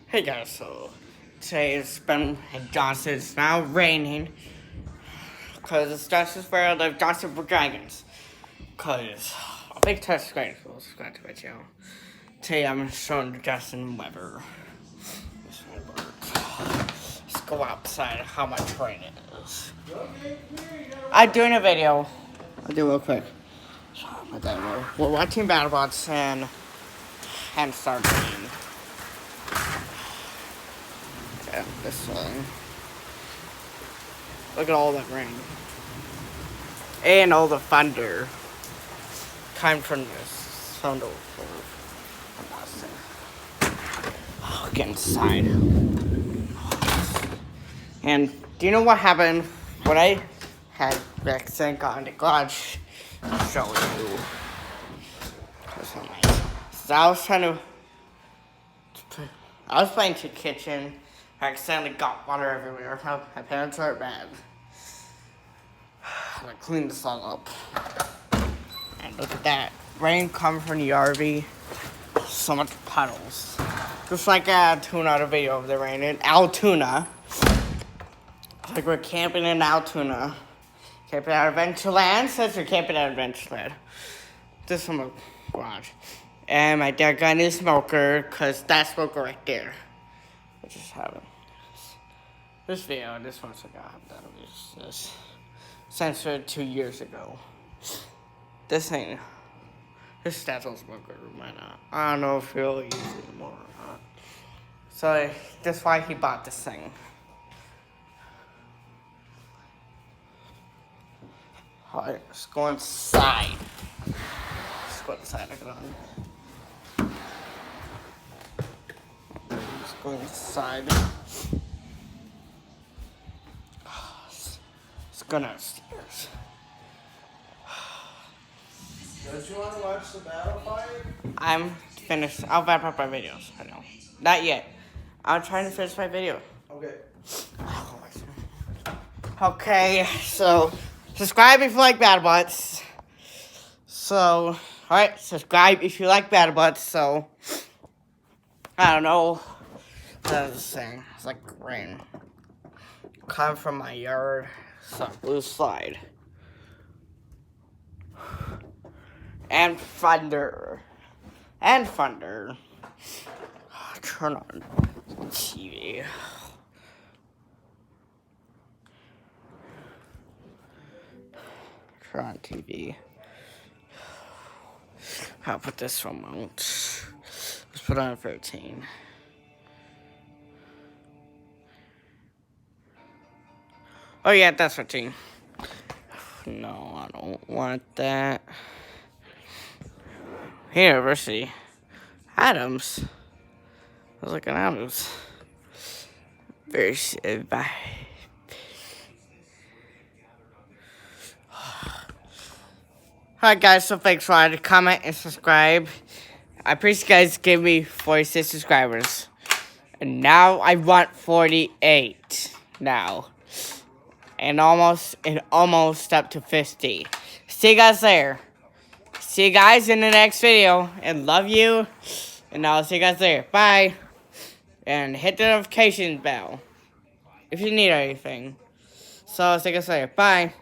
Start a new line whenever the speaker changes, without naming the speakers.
Hey guys, so today it's been in Johnston. It's now raining because it's Johnston's World of Johnston for Dragons. Because a big test screen will subscribe to my channel. Today I'm showing the Johnston weather. This might work. Let's go outside how much rain it is. I'm doing a video. I'll do it real quick. We're watching BattleBots and start raining. Yeah, this one. Look at all that rain. And all the thunder. Coming from this thunder. Oh, get inside. And do you know what happened when I had accident got in the garage? I'll show you. So I was playing to the kitchen. I accidentally got water everywhere. My parents are bad. I cleaned this all up. And look at that. Rain coming from the RV. So much puddles. Just like Altoona video of the rain in Altoona. Like we're camping in Altoona. Camping at Adventureland. Says we're camping at Adventureland. This is from my garage. And my dad got a new smoker, because that smoker right there. I just have this video, this one's like this censored 2 years ago. This Stazzle smoker might not. I don't know if he'll use it anymore or not. So that's why he bought this thing. Alright, let's go inside. Let's go inside. I got on. Let's go inside. Let's go downstairs.
Don't you want to watch the battle fight?
I'm finished. I'll wrap up my videos. I know. Not yet. I'm trying to finish my video.
Okay.
Okay, so subscribe if you like BattleBots. So, alright, subscribe if you like BattleBots. So, I don't know. That's the thing. It's like rain. Come from my yard. Some blue slide. And thunder. And thunder. Turn on TV. Turn on TV. I'll put this remote. Let's put on 13. Oh yeah, that's 13. No, I don't want that. University. Adams. I was like an Adams. Very bye. Alright guys, so thanks for watching. Comment and subscribe. I appreciate you guys giving me 46 subscribers. And now I want 48 now. And almost up to 50. See you guys there. See you guys in the next video. And love you. And I'll see you guys there. Bye. And hit the notification bell if you need anything. So see you guys later. Bye.